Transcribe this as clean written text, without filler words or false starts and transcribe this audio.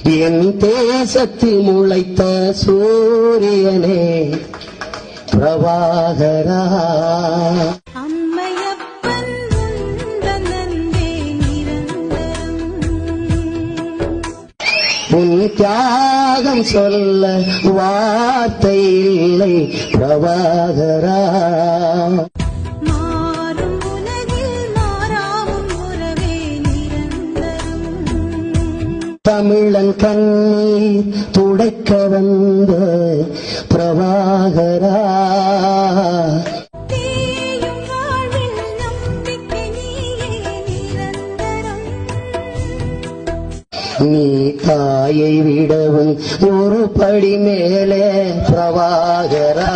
என் தேசத்தில் முளைத்த சூரியனே பிரபாகரா. உன் தியாகம் சொல்ல வார்த்தை இல்லை பிரபாகரா. தமிழன் கண்ணீர் துடைக்க வந்த பிரபாகரா. நீ தாயை விடவும் ஒரு படி மேலே பிரபாகரா.